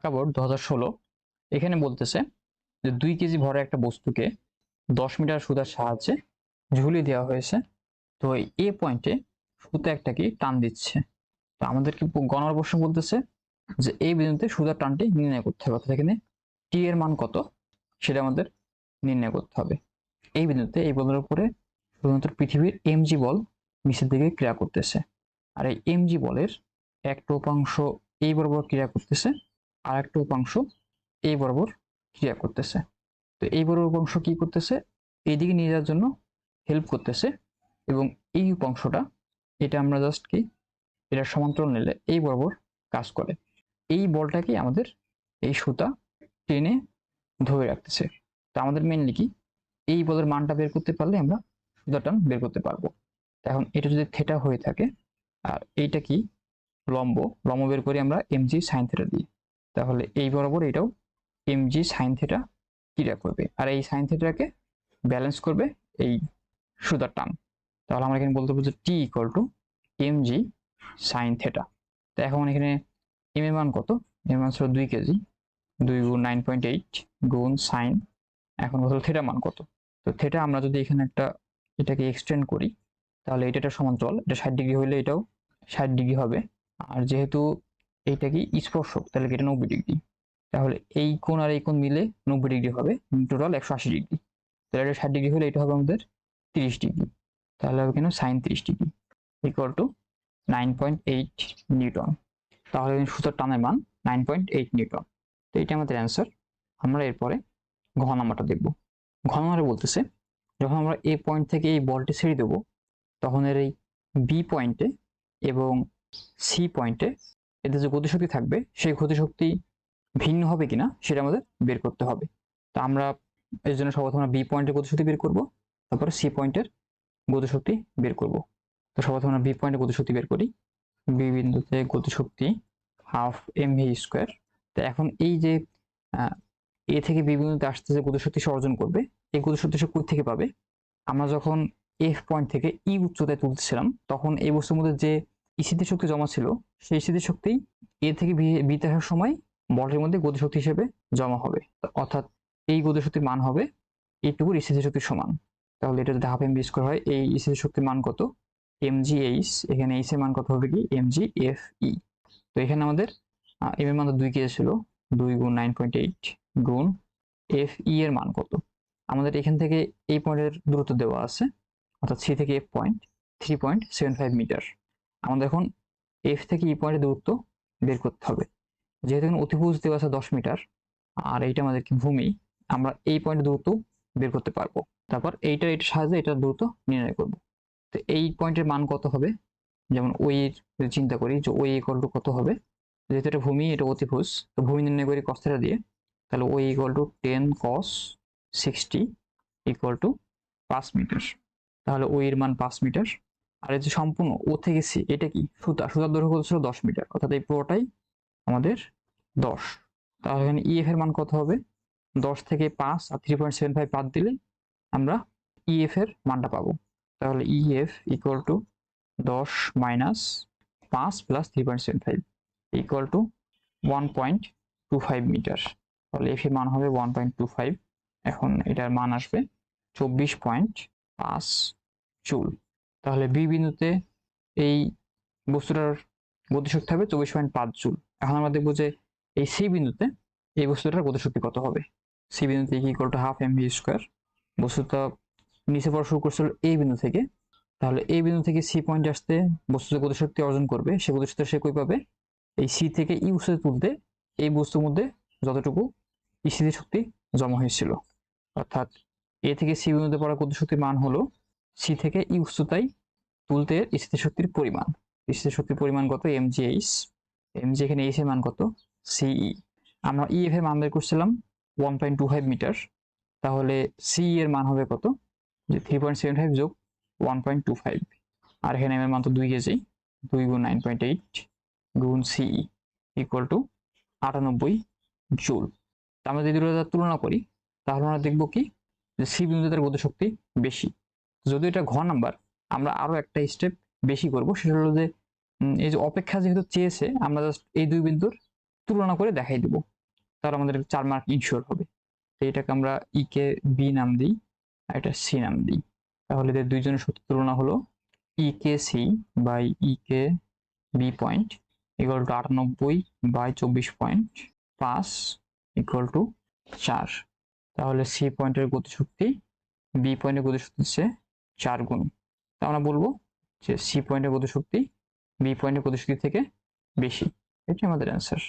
Dhaka board 2016 এখানে বলতেছে যে 2 কেজি ভরের একটা বস্তুকে 10 মিটার সুতার সাহায্যে ঝুলিয়ে দেওয়া হয়েছে। তো এই পয়েন্টে সুতা একটা কি টান দিচ্ছে। তো আমাদেরকে গণনার প্রশ্ন বলতেছে যে এই বিন্দুতে সুতার টানটি নির্ণয় করতে হবে, অর্থাৎ এখানে টি এর মান কত সেটা আমাদের নির্ণয় করতে হবে। এই বিন্দুতে এই বলের উপরে শুধুমাত্র পৃথিবীর এমজি বল নিচের দিকে ক্রিয়া করতেছে, আর এই এমজি বলের একটা উপাংশ এই বরাবর ক্রিয়া করতেছে আর একটা উপাংশ এই বরাবর ক্রিয়া করতেছে। তো এই বরাবর উপাংশ কি করতেছে, এইদিকে নিয়ে যাওয়ার জন্য হেল্প করতেছে, এবং এই উপাংশটা এটা আমরা জাস্ট কি এটা সমান্তরাল নিলে এই বরাবর কাজ করে। এই বলটাকে আমাদের এই সুতা টেনে ধরে রাখতেছে। তো আমাদের মেইনলি কি এই বলের মানটা বের করতে পারলে আমরা সুতার টান বের করতে পারবো। এখন এটা যদি থেটা হয়ে থাকে আর এইটা কি লম্ব, লম্ব বের করি আমরা এমজি সাইন থেটা দিয়ে, তাহলে এই বরাবর এটাও এমজি সাইন থেটা ক্রিয়া করবে, আর এই সাইন থেটাকে ব্যালেন্স করবে এই সুতার টান। তাহলে আমরা এখানে বলতে পারবো যে T equal to mg sine theta. তো এখন এখানে এম এর মান কত, এর মান ছিল 2 কেজি, 2 গুণ 9.8 গুণ সাইন, এখন কত থেটা মান কত। তো থেটা আমরা যদি এখানে একটা এটাকে এক্সটেন্ড করি তাহলে এটা সমান্তরাল, এটা 60 ডিগ্রি হইলে এটাও 60 ডিগ্রি হবে, আর যেহেতু এইটা কি স্পর্শক তাহলে এটা 90 ডিগ্রি, তাহলে এই কোণ আর এই কোণ মিলে 90 ডিগ্রি হবে, টোটাল 180 ডিগ্রি। তাহলে এটা 60 ডিগ্রি হলে এটা হবে আমাদের 30 ডিগ্রি, তাহলে হবে কেন sine 30 degree equal to 9.8 newton. তাহলে সুতার টানের মান 9.8 নিউটন। তো এটা আমাদের অ্যান্সার। আমরা এরপরে ঘ নাম্বারটা দেখব। ঘ নাম্বারে বলতেছে যখন আমরা এ পয়েন্ট থেকে এই বলটি ছেড়ে দেবো তখন এর এই বি পয়েন্টে এবং সি পয়েন্টে এতে যে গতিশক্তি থাকবে সেই গতিশক্তি ভিন্ন হবে কিনা সেটা আমাদের বের করতে হবে। তো আমরা এর জন্য সর্বপ্রথম আমরা বি পয়েন্টের গতিশক্তি বের করব, তারপরে সি পয়েন্টের গতিশক্তি বের করব। তো সর্বপ্রথম আমরা বি পয়েন্টের গতিশক্তি বের করি। বি বিন্দুতে গতিশক্তি হাফ এম ভি স্কোয়ার। তো এখন এই যে এ থেকে বি বিন্দুতে আসতে যে গতিশক্তি সে অর্জন করবে, এই গতিশক্তি সে কোথা থেকে পাবে, আমরা যখন এফ পয়েন্ট থেকে ই উচ্চতায় তুলছিলাম তখন এই বস্তুর মধ্যে যে স্থিতি শক্তি জমা ছিল সেই স্থিতি শক্তি এ থেকে বিতে আসার সময় বলটির মধ্যে গতিশক্তি হিসেবে জমা হবে, অর্থাৎ এই গতিশক্তির মান হবে এইটুকুর স্থিতি শক্তির সমান। তাহলে এটা যদি হাফ এম ভি স্কোয়ার হয়, এই স্থিতি শক্তির মান কত এম জি এইচ, এখানে এইচ এর মান কত হবে কি এম জি এফ ই। তো এখানে আমাদের এম এর মান 2 কেজি ছিল, 2 গুণ 9.8 গুণ এফ ই এর মান কত, আমাদের এখান থেকে এই পয়েন্টের দূরত্ব দেওয়া আছে, অর্থাৎ সি থেকে এফ পয়েন্ট 3.75 মিটার। আমাদের এখন এফ থেকে ই পয়েন্টের দূরত্ব বের করতে হবে। যেহেতু এখানে অতিভুজ দেওয়া আছে 10 মিটার আর এইটা আমাদের কি ভূমি, আমরা এই পয়েন্টের দূরত্ব বের করতে পারবো। তারপর এইটার সাহায্যে এটার দূরত্ব নির্ণয় করব। তো এই পয়েন্টের মান কত হবে, যেমন ওই এর চিন্তা করি যে ওই ইকুয়াল টু কত হবে, যেহেতু এটা ভূমি এটা অতিভুজ, তো ভূমি নির্ণয় করি cos থিটা দিয়ে, তাহলে ওই equal to 10 cos 60 equal to 5 metre. তাহলে ওই এর মান 5 মিটার, আর এই যে সম্পূর্ণ ও থেকে সি এটা কি সুতা, সুতার দৈর্ঘ্য কত ছিল 10 মিটার, অর্থাৎ এই পুরোটাই আমাদের 10। তাহলে এখানে ইএফ এর মান কত হবে, 10 থেকে 5 আর 3.75 বাদ দিলে আমরা ইএফ এর মানটা পাবো। তাহলে EF equal to 10 minus 5 plus 3.75 equal to 1.25 metre. তাহলে এফ এর মান হবে 1.25, এখন এটার মান আসবে 24.5 জুল। তাহলে বি বিন্দুতে এই বস্তুটার গতিশক্তি হবে 24.5 জুল। এখন আমরা দেখবো যে এই সি বিন্দুতে এই বস্তুটার গতিশক্তি কত হবে। সি বিন্দুতে equal to half M V square, বস্তুটা নিচে পড়া শুরু করছিল এই বিন্দু থেকে, তাহলে এই বিন্দু থেকে সি পয়েন্টে আসতে বস্তু যে গতিশক্তি অর্জন করবে সে গতিশক্তি সে কই পাবে, এই সি থেকে ই উচ্চতায় তুলতে এই বস্তুর মধ্যে যতটুকু স্থিতি শক্তি জমা হয়েছিল, অর্থাৎ এ থেকে সি বিন্দুতে পড়া গতিশক্তির মান হলো সি থেকে ই উচ্চতায় তুলতে স্থিতি শক্তির পরিমাণ। স্থিতি শক্তির পরিমাণ কত M G H, M G এখানে এইচ এর মান কত সিই। আমরা ই এফ এর মান বের করছিলাম 1.25 মিটার, তাহলে সি এর মান হবে কত যে 3.75 যোগ 1.25, আর এখানে এম এর মান তো 2 কেজি, 2 গুণ 9.8 গুণ সিই ইকুয়াল টু 98 জুল। আমরা যদি দুটোর তুলনা করি তাহলে আমরা দেখবো কি যে সি বিন্দুতে তার গতিশক্তি বেশি। যদি এটা ঘ নাম্বার আমরা আরো একটা স্টেপ বেশি করব, সেটা হলো যে এই যে অপেক্ষা যেহেতু চেয়েছে আমরা জাস্ট এই দুই বিন্দুর তুলনা করে দেখাই দিব। তাহলে আমাদের 4 মার্ক ইনশিওর হবে। তো এটাকে আমরা ই কে বি নাম দিই আর এটা সি নাম দিই। তাহলে এদের দুইজনের সূত্র তুলনা হলো E K C by E K B point equal to 98 by 24.5 equal to 4। তাহলে সি পয়েন্টের গতিশক্তি বি পয়েন্টের গতিশক্তি হচ্ছে 4 গুণ। তা আমরা বলবো যে সি পয়েন্টের গতিশক্তি বি পয়েন্টের গতিশক্তি থেকে বেশি। এটাই আমাদের অ্যান্সার।